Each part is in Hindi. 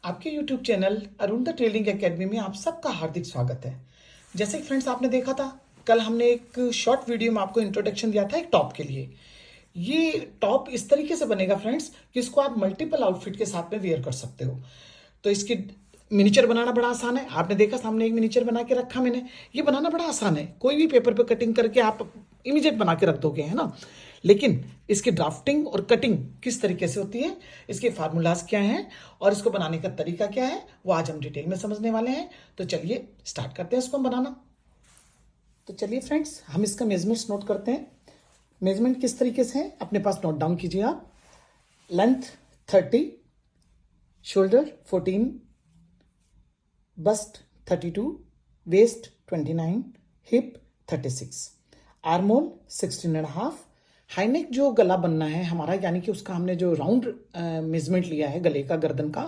आपके YouTube channel Arun the trading academy में आप सबका हार्दिक स्वागत है। जैसे कि फ्रेंड्स आपने देखा था, कल हमने एक शॉर्ट वीडियो में आपको इंट्रोडक्शन दिया था एक टॉप के लिए। ये टॉप इस तरीके से बनेगा फ्रेंड्स कि इसको आप मल्टीपल आउटफिट के साथ में वेयर कर सकते हो। तो इसकी मिनिचर बनाना बड़ा आसान है। आपने देखा सामने एक मिनिचर बना के रखा मैंने। ये बनाना बड़ा आसान है, कोई भी पेपर पे कटिंग करके आप इमीडिएट बना के रख दोगे, है ना। लेकिन इसकी ड्राफ्टिंग और कटिंग किस तरीके से होती है, इसके फार्मूलाज क्या हैं और इसको बनाने का तरीका क्या है, वो आज हम डिटेल में समझने वाले हैं। तो चलिए स्टार्ट करते हैं इसको हम बनाना। तो चलिए फ्रेंड्स, हम इसका मेजरमेंट्स नोट करते हैं। मेजरमेंट किस तरीके से है अपने पास नोट डाउन कीजिए आप। Length 30, shoulder 14, bust 32, waist 29, hip 36, armhole 16.5। High neck जो गला बनना है हमारा, यानी कि उसका हमने जो राउंड मेजरमेंट लिया है गले का, गर्दन का,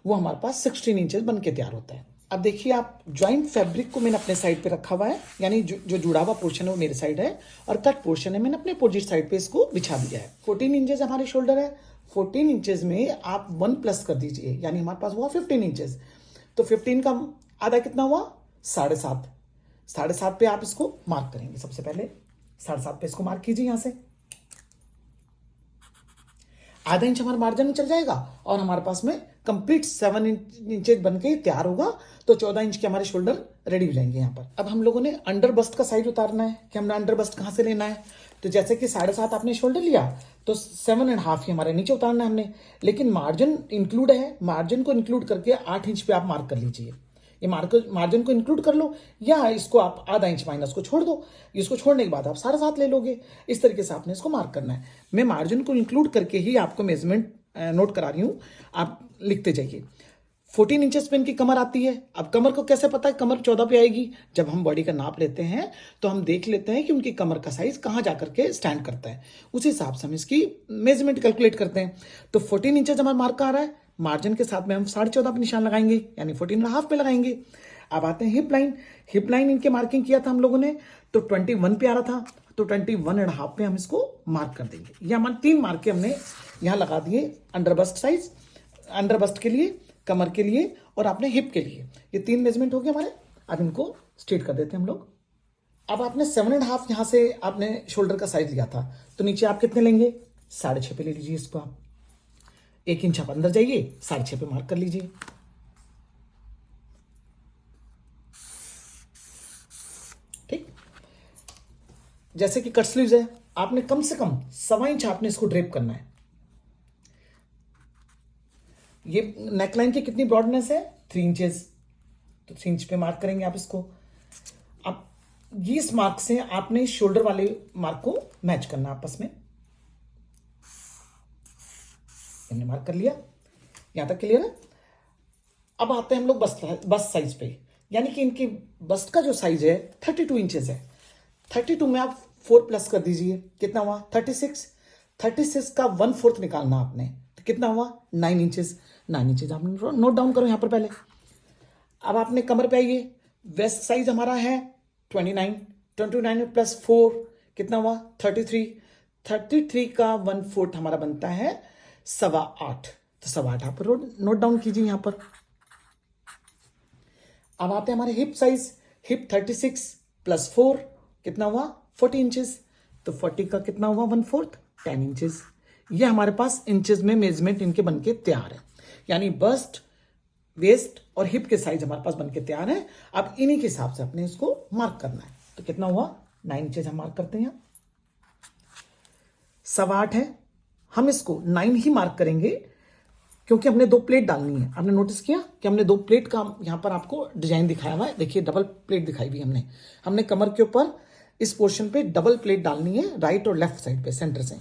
वो हमारे पास 16 इंचेस बन के तैयार होता है। अब देखिए आप, ज्वाइंट फैब्रिक को मैंने अपने साइड पे रखा हुआ है, यानी जो जुड़ा हुआ पोर्शन है वो मेरे साइड है और कट पोर्शन है मैंने अपने अपोजिट साइड पे इसको बिछा दिया है। 14 इंचेस हमारे शोल्डर है। 14 इंचेस में आप 1 प्लस कर दीजिए, यानी हमारे पास हुआ 15 इंचेस। तो 15 का आधा कितना हुआ, 7.5। 7.5 पे आप इसको मार्क करेंगे। सबसे पहले 7.5 पे इसको मार्क कीजिए। यहां से आधा इंच हमारा मार्जिन में चल जाएगा और हमारे पास में कंप्लीट 7 इंचेज बन के तैयार होगा। तो 14 इंच के हमारे शोल्डर रेडी हो जाएंगे यहाँ पर। अब हम लोगों ने अंडर बस्ट का साइज उतारना है कि हमने अंडर बस्ट कहाँ से लेना है। तो जैसे कि 7.5 आपने शोल्डर लिया, तो 7.5 ही हमारे नीचे उतारना है हमने। लेकिन मार्जिन इंक्लूड है, मार्जिन को इंक्लूड करके 8 इंच पे आप मार्क कर लीजिए। ये मार्जिन को इंक्लूड कर लो, या इसको आप आधा इंच माइनस को छोड़ दो। इसको छोड़ने के बाद आप 7.5 ले लोगे। इस तरीके से आपने इसको मार्क करना है। मैं मार्जिन को इंक्लूड करके ही आपको मेजरमेंट नोट करा रही हूँ, आप लिखते जाइए। 14 इंचेस पे इनकी कमर आती है। अब कमर को कैसे पता है कमर 14 पे आएगी? जब हम बॉडी का नाप लेते हैं तो हम देख लेते हैं कि उनकी कमर का साइज कहाँ जाकर के स्टैंड करता है, उसी हिसाब से हम इसकी मेजरमेंट कैलकुलेट करते हैं। तो 14 इंचेस हमारा मार्क आ रहा है, मार्जिन के साथ में हम 14.5 पे निशान लगाएंगे, यानी 14.5 पे लगाएंगे। अब आते हैं हिप लाइन। हिप लाइन इनके मार्किंग किया था हम लोगों ने, तो 21 पे आ रहा था, तो 21.5 पे हम इसको मार्क कर देंगे। ये हमारे 3 मार्क के हमने यहाँ लगा दिए। Under bust size, under bust के लिए, कमर के लिए और आपने हिप के लिए। ये 3 मेजरमेंट हो गए हमारे। अब इनको स्ट्रेट कर देते हैं हम लोग। अब आपने 7.5 यहाँ से आपने शोल्डर का साइज लिया था, तो नीचे आप कितने लेंगे, 6.5 पे ले लीजिए इसको आप। 1 इंच आप अंदर जाइए, 6.5 पे मार्क कर लीजिए। ठीक। जैसे कि कट स्लीव्स है, आपने कम से कम 1.25 इंच आपने इसको ड्रेप करना है। ये नेकलाइन की कितनी ब्रॉडनेस है, 3 इंचेस, तो 3 इंच पे मार्क करेंगे आप इसको। अब इस मार्क से आपने शोल्डर वाले मार्क को मैच करना आपस में। हमने मार्क कर लिया, यहां तक क्लियर है। अब आते हैं हम लोग बस्ट साइज पे, यानी कि इनकी बस्ट का जो साइज है 32 इंचेस है। 32 में आप 4 प्लस कर दीजिए, कितना हुआ 36। 36 का 1/4 निकालना आपने, तो कितना हुआ 9 इंचेस। 9 इंचेस आपने नोट डाउन करो यहां पर पहले। अब आपने कमर पे आइए, वेस्ट साइज हमारा है 29। 29 प्लस 4 कितना हुआ 33। 33 का 1/4 हमारा बनता है 8.25। तो 8.25 आप नोट डाउन कीजिए यहां पर। अब आते हैं हमारे हिप साइज। हिप 36 प्लस 4 कितना हुआ 40 इंचेस। तो 40 का कितना हुआ 1/4, 10 इंचेस। ये हमारे पास इंचेस में मेजरमेंट इनके बनके तैयार है, यानी बस्ट, वेस्ट और हिप के साइज हमारे पास बनके तैयार है। अब इन्हीं के हिसाब से अपने इसको मार्क करना है। तो कितना हुआ 9 इंचेस हम मार्क करते हैं। 8.25 है, हम इसको 9 ही मार्क करेंगे क्योंकि हमने 2 प्लेट डालनी है। आपने नोटिस किया कि हमने 2 प्लेट का यहां पर आपको डिजाइन दिखाया हुआ है। देखिए डबल प्लेट दिखाई हुई हमने कमर के ऊपर इस पोर्शन पे डबल प्लेट डालनी है, राइट और लेफ्ट साइड पे सेंटर से।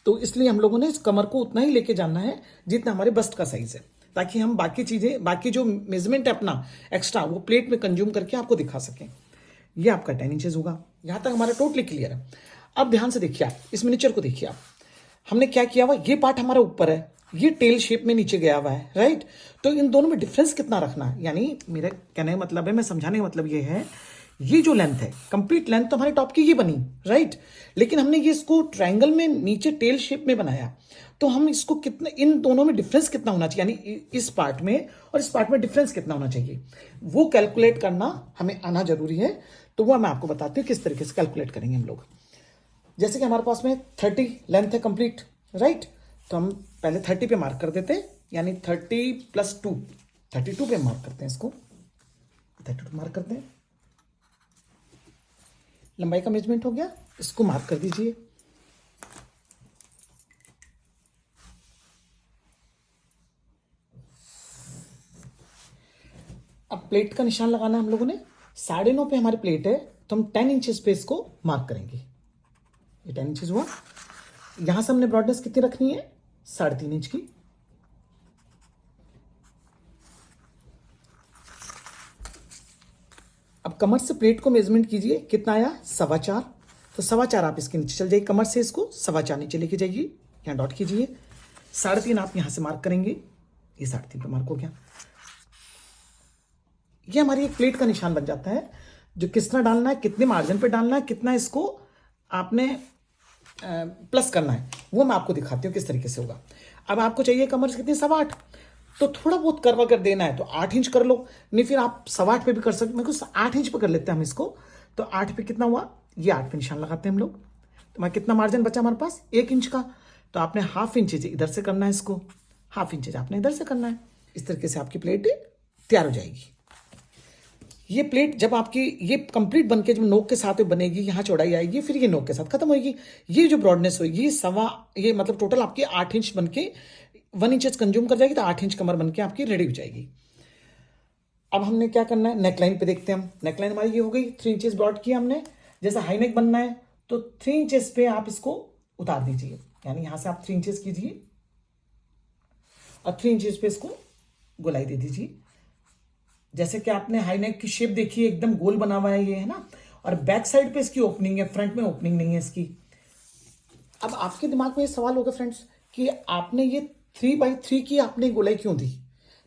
तो इसलिए हम लोगों ने इस कमर को उतना ही लेके जाना है जितना हमारे बस्ट का साइज है, ताकि हम बाकी चीजें, बाकी जो मेजरमेंट है अपना एक्स्ट्रा, वो प्लेट में कंज्यूम करके आपको दिखा सकें। ये आपका 10 इंचेस होगा। यहां तक हमारा टोटली क्लियर है। अब ध्यान से देखिए आप, इस मिनिचर को देखिए आप। हमने क्या किया हुआ, ये पार्ट हमारा ऊपर है, ये टेल शेप में नीचे गया हुआ है, राइट। तो इन दोनों में डिफरेंस कितना रखना है, यानी मेरे कहने का मतलब है, मैं समझाने का मतलब ये है, ये जो लेंथ है, कंप्लीट लेंथ तो हमारे टॉप की ये बनी, राइट। लेकिन हमने ये इसको ट्रायंगल में नीचे टेल शेप में बनाया, तो हम इसको कितने, इन दोनों में डिफरेंस कितना होना चाहिए, यानी इस पार्ट में और इस पार्ट में डिफरेंस कितना होना चाहिए, वो कैलकुलेट करना हमें आना जरूरी है। तो वो मैं आपको बताती हूँ किस तरीके से कैलकुलेट करेंगे हम लोग। जैसे कि हमारे पास में 30 लेंथ है कंप्लीट, राइट। तो हम पहले 30 पे मार्क कर देते हैं, यानी 30 + 2 32 पे मार्क करते हैं इसको, 32 मार्क करते हैं। लंबाई का मेजरमेंट हो गया, इसको मार्क कर दीजिए। अब प्लेट का निशान लगाना है हम लोगों ने, 9.5 पे हमारी प्लेट है, तो हम 10 इंचेस पे इसको मार्क करेंगे। ये 10 इंचेस हुआ। यहां से हमने ब्रॉडनेस कितनी रखनी है, 3.5 इंच की। अब कमर से प्लेट को मेजरमेंट कीजिए, कितना आया, 4.25। तो 4.25 आप इसके नीचे चल जाइए, कमर से इसको 4.25 नीचे लेके जाइए, यहाँ डॉट कीजिए। 3.5 आप यहां से मार्क करेंगे, ये 3.5 पे मार्क हो गया। ये हमारी एक प्लेट का निशान बन जाता है, जो कितना डालना है, कितने मार्जिन पे डालना है, कितना इसको आपने प्लस करना है, वो मैं आपको दिखाती हूँ किस तरीके से होगा। अब आपको चाहिए कमर से कितनी, 8.25, तो थोड़ा बहुत कर्व अगर देना है तो 8 इंच कर लो, नहीं फिर आप 8.25 पे भी कर सकते। मेरे को 8 इंच पे कर लेते हैं हम इसको। तो 8 पे कितना हुआ, ये 8 पे निशान लगाते हैं हम लोग। तो मैं कितना मार्जिन बचा हमारे पास, 1 इंच का। तो आपने ½ इंचेज इधर से करना है, इसको ½ इंचेज आपने इधर से करना है। इस तरीके से आपकी प्लेट तैयार हो जाएगी। ये प्लेट जब आपकी ये कंप्लीट बनके जब नोक के साथ बनेगी, यहाँ चौड़ाई आएगी, फिर ये नोक के साथ खत्म होगी। ये जो ब्रॉडनेस होगी ये मतलब टोटल आपकी 8 इंच बनके 1 इंचेस कंज्यूम कर जाएगी, तो 8 इंच कमर बनके आपकी रेडी हो जाएगी। अब हमने क्या करना है, नेकलाइन पे देखते हैं हम। नेकलाइन हमारी ये हो गई, 3 इंचेस ब्रॉड किया हमने। जैसा हाई नेक बनना है तो 3 इंचेस पे आप इसको उतार दीजिए, यानी यहां से आप 3 इंचेस कीजिए और 3 इंचेस पे इसको गोलाई दे दीजिए। जैसे कि आपने हाई नेक की शेप देखी है, एकदम गोल बना हुआ है ये, है ना। और बैक साइड पे इसकी ओपनिंग है, फ्रंट में ओपनिंग नहीं है इसकी। अब आपके दिमाग में ये सवाल होगा फ्रेंड्स कि आपने ये 3x3 की आपने गोलाई क्यों दी।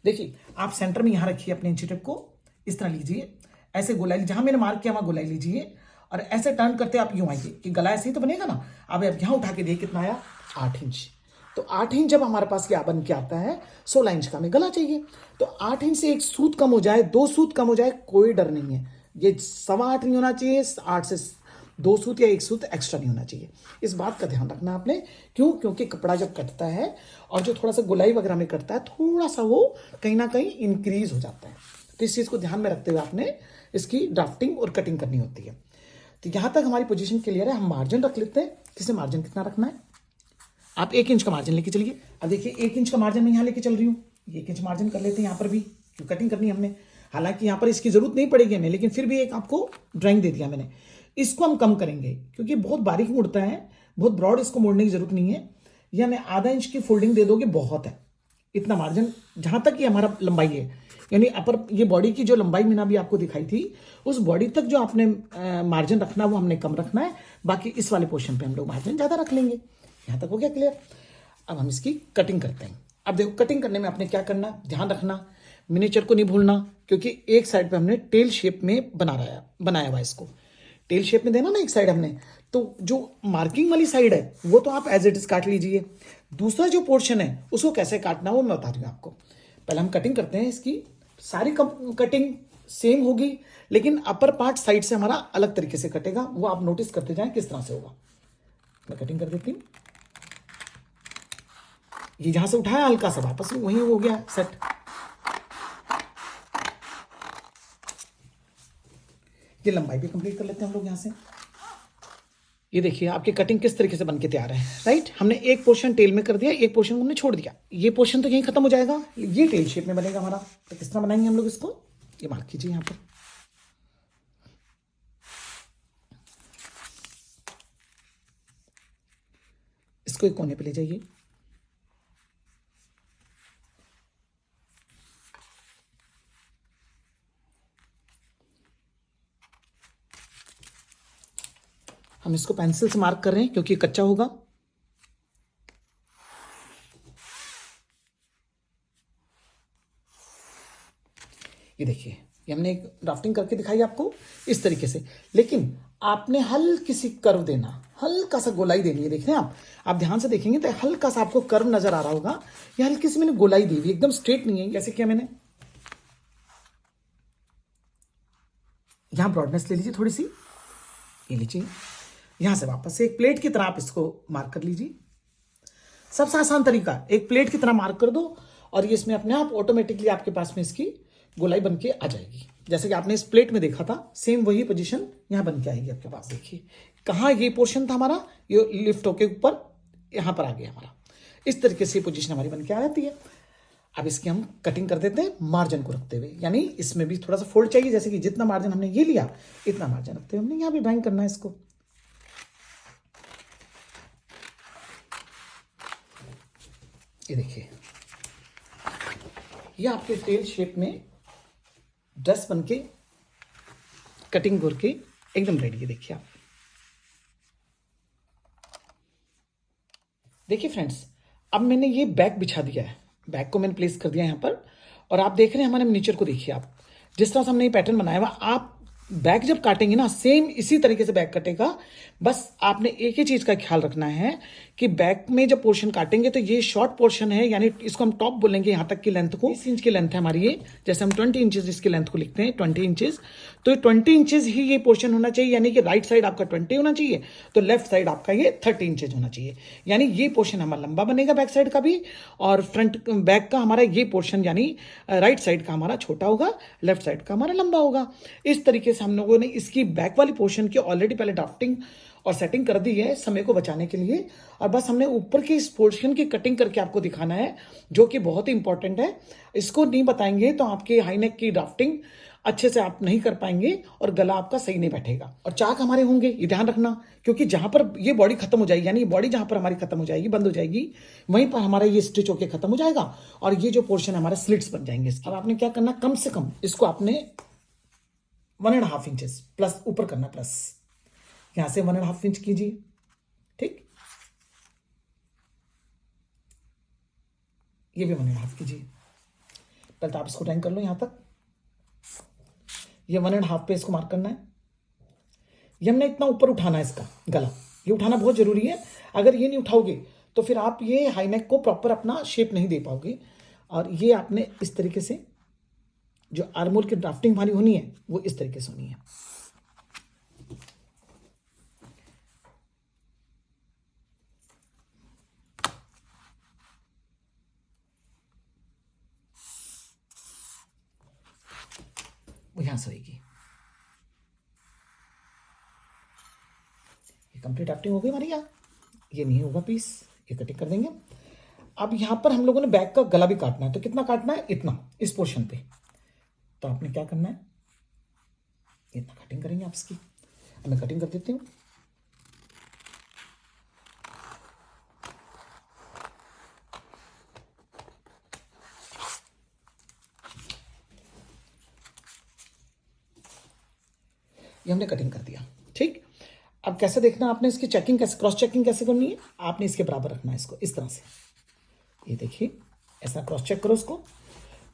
देखिए, आप सेंटर में यहां रखिए अपने इंची टेप को, इस तरह लीजिए, ऐसे गोलाई, जहां मैंने मार्क किया वहां गोलाई लीजिए और ऐसे टर्न करते आप यूं आइए कि गला ऐसे ही तो बनेगा ना। अब यहां उठा के देखिए कितना आया, 8 इंच। तो 8 इंच जब हमारे पास क्या बन के आता है, 16 इंच का हमें गला चाहिए। तो 8 इंच से 1 सूत कम हो जाए, 2 सूत कम हो जाए, कोई डर नहीं है। ये 8.25 नहीं होना चाहिए, 8 से 2 सूत या 1 सूत एक्स्ट्रा नहीं होना चाहिए। इस बात का ध्यान रखना आपने। क्यों, क्योंकि कपड़ा जब कटता है और जो थोड़ा सा गोलाई वगैरह में कटता है, थोड़ा सा वो कहीं ना कहीं इंक्रीज हो जाता है। तो इस चीज को ध्यान में रखते हुए आपने इसकी ड्राफ्टिंग और कटिंग करनी होती है। तो यहां तक हमारी पोजीशन क्लियर है। हम मार्जिन रख लेते हैं, किसे मार्जिन कितना रखना है, आप 1 इंच का मार्जिन लेके चलिए। अब देखिए 1 इंच का मार्जिन मैं यहां लेके चल रही हूँ, 1 इंच मार्जिन कर लेते हैं यहां पर भी, क्योंकि कटिंग करनी है हमने। हालांकि यहां पर इसकी जरूरत नहीं पड़ेगी हमें, लेकिन फिर भी एक आपको ड्राइंग दे दिया मैंने। इसको हम कम करेंगे क्योंकि बहुत बारीक मुड़ता है, बहुत ब्रॉड इसको मोड़ने की जरूरत नहीं है। या मैं आधा इंच की फोल्डिंग दे दोगे बहुत है, इतना मार्जिन जहां तक ये हमारा लंबाई है, यानी अपर ये बॉडी की जो लंबाई मैंने अभी आपको दिखाई थी, उस बॉडी तक जो आपने मार्जिन रखना है वो हमने कम रखना है। बाकी इस वाले पोर्शन पे हम लोग मार्जिन ज्यादा रख लेंगे। यहां तक हो गया क्लियर। अब हम इसकी कटिंग करते हैं। अब देखो, कटिंग करने में आपने क्या करना, ध्यान रखना, मिनिएचर को नहीं भूलना, क्योंकि एक साइड पे हमने टेल शेप में बनाया हुआ इसको। टेल शेप में देना ना एक साइड हमने, तो जो मार्किंग वाली साइड है वो तो आप एज इट इज काट लीजिए। दूसरा जो पोर्शन है उसको कैसे काटना वो मैं बता रही हूँ आपको। पहले हम कटिंग करते हैं इसकी। सारी कटिंग सेम होगी, लेकिन अपर पार्ट साइड से हमारा अलग तरीके से कटेगा, वो आप नोटिस करते जाएं किस तरह से होगा। मैं कटिंग कर देती हूँ। ये जहां से उठाया हल्का सा वापस वहीं हो गया सेट। ये लंबाई भी कंप्लीट कर लेते हैं हम लोग यहां से। ये देखिए आपकी कटिंग किस तरीके से बनके तैयार है, राइट। हमने एक पोर्शन टेल में कर दिया, एक पोर्शन हमने छोड़ दिया। ये पोर्शन तो यहीं खत्म हो जाएगा, ये टेल शेप में बनेगा हमारा। तो किस तरह बनाएंगे हम लोग इसको, ये मार्क कीजिए यहां पर। इसको एक कोने पे ले जाइए। हम इसको पेंसिल से मार्क कर रहे हैं क्योंकि कच्चा होगा। ये देखिए ये हमने एक ड्राफ्टिंग करके दिखाई आपको इस तरीके से, लेकिन आपने हल्की सी कर्व देना, हल्का सा गोलाई देनी है। देख रहे हैं आप ध्यान से देखेंगे तो हल्का सा आपको कर्व नजर आ रहा होगा। ये हल्की सी मैंने गोलाई दी हुई, एकदम स्ट्रेट नहीं है। जैसे किया मैंने, यहां ब्रॉडनेस ले लीजिए थोड़ी सी, ये लीजिए, यहां से वापस से एक प्लेट की तरह आप इसको मार्क कर लीजिए। सबसे आसान तरीका, एक प्लेट की तरह मार्क कर दो और ये इसमें अपने आप ऑटोमेटिकली आपके पास में इसकी गोलाई बन के आ जाएगी। जैसे कि आपने इस प्लेट में देखा था, सेम वही पोजीशन यहां बन के आएगी आपके पास। देखिए कहाँ ये पोर्शन था हमारा, ये लिफ्ट होके ऊपर यहां पर आ गया हमारा। इस तरीके से पोजीशन हमारी बन के आ जाती है। अब इसकी हम कटिंग कर देते हैं मार्जिन को रखते हुए, यानी इसमें भी थोड़ा सा फोल्ड चाहिए। जैसे कि जितना मार्जिन हमने ये लिया, इतना मार्जिन रखते हुए हमने यहां भी ड्राइंग करना है इसको। ये देखिए, ये आपके टेल शेप में ड्रेस बन के कटिंग करके एकदम रेडी है। देखिए आप, देखिए फ्रेंड्स, अब मैंने ये बैक बिछा दिया है, बैक को मैंने प्लेस कर दिया यहाँ पर, और आप देख रहे हैं हमारे मिनीचर को। देखिए आप, जिस तरह से हमने ये पैटर्न बनाया हुआ, आप बैक जब काटेंगे ना, सेम इसी तरीके से बैक कटेगा। बस आपने एक ही चीज का ख्याल रखना है कि बैक में जब पोर्शन काटेंगे तो ये शॉर्ट पोर्शन है, यानी इसको हम टॉप बोलेंगे, यहां तक की लेंथ को 20 इंच की लेंथ है हमारी ये। जैसे हम 20 इंचेस इसकी लेंथ को लिखते हैं, 20 इंचेस, तो 20 इंचेस ही ये पोर्शन होना चाहिए। यानी कि राइट साइड आपका 20 होना चाहिए, तो लेफ्ट साइड आपका ये 30 इंचेस होना चाहिए। यानी ये पोर्शन हमारा लंबा बनेगा बैक साइड का भी, और फ्रंट बैक का हमारा ये पोर्शन यानी राइट साइड का हमारा छोटा होगा, लेफ्ट साइड का हमारा लंबा होगा। इस तरीके से हम लोगों ने इसकी बैक वाली पोर्शन की ऑलरेडी पहले ड्राफ्टिंग और सेटिंग कर दी है समय को बचाने के लिए, और बस हमने ऊपर की इस पोर्शन की कटिंग करके आपको दिखाना है, जो कि बहुत ही इंपॉर्टेंट है। इसको नहीं बताएंगे तो आपके हाई नेक की ड्राफ्टिंग अच्छे से आप नहीं कर पाएंगे और गला आपका सही नहीं बैठेगा। और चाक हमारे होंगे, ये ध्यान रखना, क्योंकि जहां पर ये बॉडी खत्म हो जाएगी, यानी ये बॉडी जहां पर हमारी खत्म हो जाएगी, बंद हो जाएगी, वहीं पर हमारा ये स्टिच होके खत्म हो जाएगा और ये जो पोर्शन हमारे स्लिट्स बन जाएंगे। अब आपने क्या करना, कम से कम इसको आपने 1.5 इंचेस प्लस ऊपर करना, प्लस यहां से 1.5 इंच कीजिए। ठीक, ये भी 1.5 कीजिए। पहले तो आप इसको ड्राइंग कर लो यहां तक, ये 1.5 पे इसको मार्क करना है। ये हमने इतना ऊपर उठाना है इसका गला, ये उठाना बहुत जरूरी है। अगर ये नहीं उठाओगे तो फिर आप ये हाई नेक को प्रॉपर अपना शेप नहीं दे पाओगे। और ये आपने इस तरीके से, जो आर्मोल की ड्राफ्टिंग हमारी होनी है वो इस तरीके से होनी है। वो यहां से होगी। ये कंप्लीट ड्राफ्टिंग हो गई हमारी। यहाँ ये नहीं होगा पीस, ये कटिंग कर देंगे। अब यहां पर हम लोगों ने बैक का गला भी काटना है, तो कितना काटना है, इतना, इस पोर्शन पे। तो आपने क्या करना है, इतना कटिंग करेंगे आप इसकी। अब मैं कटिंग कर देती हूँ। ये हमने कटिंग कर दिया। ठीक, अब कैसे देखना आपने, इसकी चेकिंग कैसे, क्रॉस चेकिंग कैसे करनी है, आपने इसके बराबर रखना है इसको, इस तरह से। ये देखिए, ऐसा क्रॉस चेक करो इसको।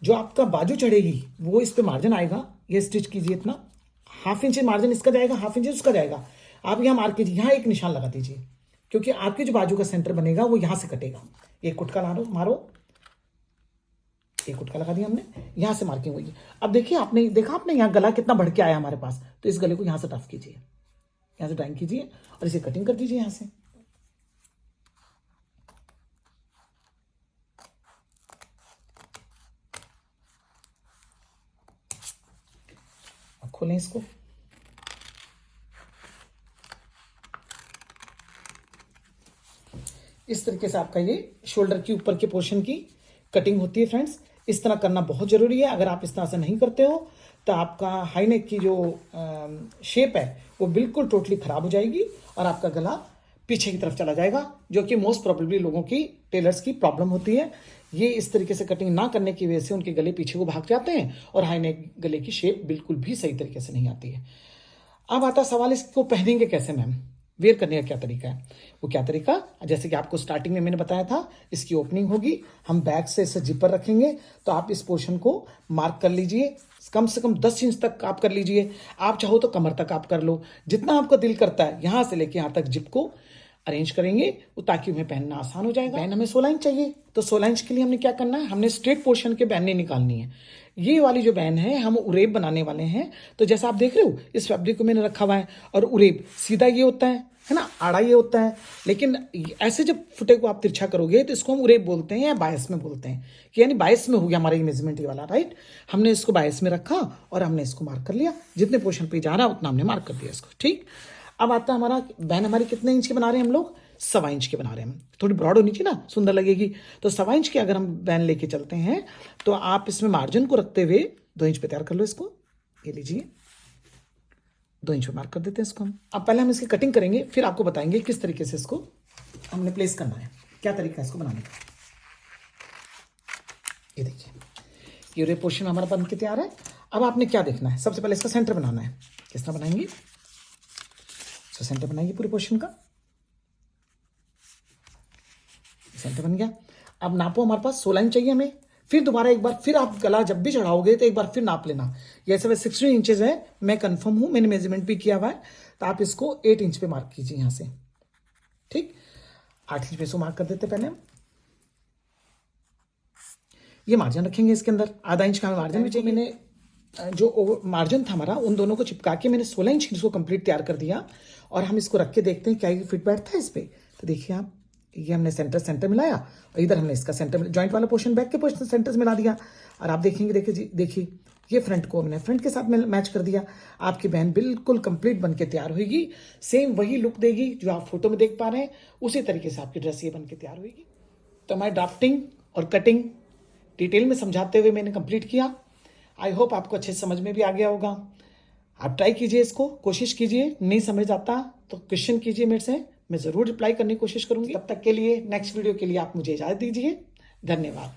जो आपका बाजू चढ़ेगी वो इस पे मार्जिन आएगा, ये स्टिच कीजिए इतना, 1/2 इंच मार्जिन इसका जाएगा, 1/2 इंच उसका जाएगा। आप यहाँ मार्क कीजिए, यहाँ एक निशान लगा दीजिए, क्योंकि आपकी जो बाजू का सेंटर बनेगा वो यहाँ से कटेगा। एक कुटका मारो, एक कुटका लगा दिया हमने, यहां से मार्किंग हुई। अब देखिए, आपने देखा, आपने यहाँ गला कितना बढ़ के आया हमारे पास, तो इस गले को यहां से टफ कीजिए, यहां से ड्राइंग कीजिए और इसे कटिंग कर दीजिए यहां से। अब खोलें इसको। इस तरीके से आपका ये शोल्डर के ऊपर के पोर्शन की कटिंग होती है फ्रेंड्स। इस तरह करना बहुत जरूरी है। अगर आप इस तरह से नहीं करते हो तो आपका हाई नेक की जो शेप है वो बिल्कुल टोटली खराब हो जाएगी और आपका गला पीछे की तरफ चला जाएगा, जो कि मोस्ट प्रोबेबली लोगों की, टेलर्स की प्रॉब्लम होती है। ये इस तरीके से कटिंग ना करने की वजह से उनके गले पीछे को भाग जाते हैं और हाई नेक गले की शेप बिल्कुल भी सही तरीके से नहीं आती है। अब आता सवाल, इसको पहनेंगे कैसे मैम, वेयर करने का क्या तरीका है। वो क्या तरीका, जैसे कि आपको स्टार्टिंग में मैंने बताया था, इसकी ओपनिंग होगी, हम बैक से इसे जिपर रखेंगे, तो आप इस पोर्शन को मार्क कर लीजिए, कम से कम 10 इंच तक आप कर लीजिए। आप चाहो तो कमर तक आप कर लो, जितना आपका दिल करता है यहां से लेके यहां तक जिप को अरेंज करेंगे ताकि उन्हें पहनना आसान हो जाएगा। बैन हमें 16 इंच चाहिए, तो 16 इंच के लिए हमने क्या करना है, हमने स्ट्रेट पोर्शन के बैन नहीं निकालनी है। ये वाली जो बैन है हम उरेब बनाने वाले हैं। तो जैसा आप देख रहे हो इस फैब्रिक को मैंने रखा हुआ है, और उरेब सीधा ये होता है ना, आड़ा ये होता है, लेकिन ऐसे जब फुटे को आप तिरछा करोगे तो इसको हम उरेब बोलते हैं या बायस में बोलते हैं, कि यानी बायस में हो गया हमारा ये मेजरमेंट ये वाला, राइट। हमने इसको बायस में रखा और हमने इसको मार्क कर लिया, जितने पोर्शन पे जा रहा है उतना हमने मार्क कर दिया इसको, ठीक। अब आता है हमारा बैन, हमारी कितने इंच के बना रहे हैं हम लोग, 1.25 इंच के बना रहे हैं हम, थोड़ी ब्रॉड होनी चाहिए ना, सुंदर लगेगी। तो 1.25 इंच के अगर हम बैन लेके चलते हैं तो आप इसमें मार्जिन को रखते हुए 2 इंच पे तैयार कर लो इसको, ये लीजिए 2 इंच पे मार्क कर देते हैं इसको हम। अब पहले हम इसकी कटिंग करेंगे, फिर आपको बताएंगे किस तरीके से इसको हमने प्लेस करना है, क्या तरीका है इसको बनाने का। ये देखिए ये रे पोर्शन हमारा बन के तैयार है। अब आपने क्या देखना है, सबसे पहले इसका सेंटर बनाना है। किस तरह बनाएंगे, तो सेंटर बनाएंगे पूरे पोर्शन का, सेंटर बन गया। अब नापो, हमारे पास 16 इंच चाहिए हमें, फिर दोबारा एक बार फिर आप गला जब भी चढ़ाओगे तो एक बार फिर नाप लेना। ये ऐसे 16 इंचेस है, मैं कंफर्म हूं, मैंने मेजरमेंट भी किया हुआ है, तो आप इसको 8 इंच पे मार्क कीजिए यहां से, ठीक। 8 इंच पे इसको मार्क कर देते पहले हम। ये मार्जिन रखेंगे इसके अंदर, आधा इंच का मार्जिन भी चाहिए। मैंने जो मार्जिन था हमारा उन दोनों को चिपका के मैंने 16 इंच इसको कंप्लीट तैयार कर दिया, और हम इसको रख के देखते हैं क्या ये फिट बैठता है इस पे। तो देखिए आप, ये हमने सेंटर मिलाया, और इधर हमने इसका सेंटर जॉइंट वाला पोर्शन बैक के पोर्शन सेंटर मिला दिया, और आप देखेंगे, देखिए ये फ्रंट को हमने फ्रंट के साथ में मैच कर दिया। आपकी बहन बिल्कुल कंप्लीट बन के तैयार होगी, सेम वही लुक देगी जो आप फोटो में देख पा रहे हैं, उसी तरीके से आपकी ड्रेस ये बन के तैयार होगी। तो हमारी ड्राफ्टिंग और कटिंग डिटेल में समझाते हुए मैंने कंप्लीट किया। आई होप आपको अच्छे समझ में भी आ गया होगा। आप ट्राई कीजिए इसको, कोशिश कीजिए, नहीं समझ आता तो क्वेश्चन कीजिए मेरे से, मैं ज़रूर रिप्लाई करने की कोशिश करूंगी। तब तक के लिए नेक्स्ट वीडियो के लिए आप मुझे इजाज़त दीजिए। धन्यवाद।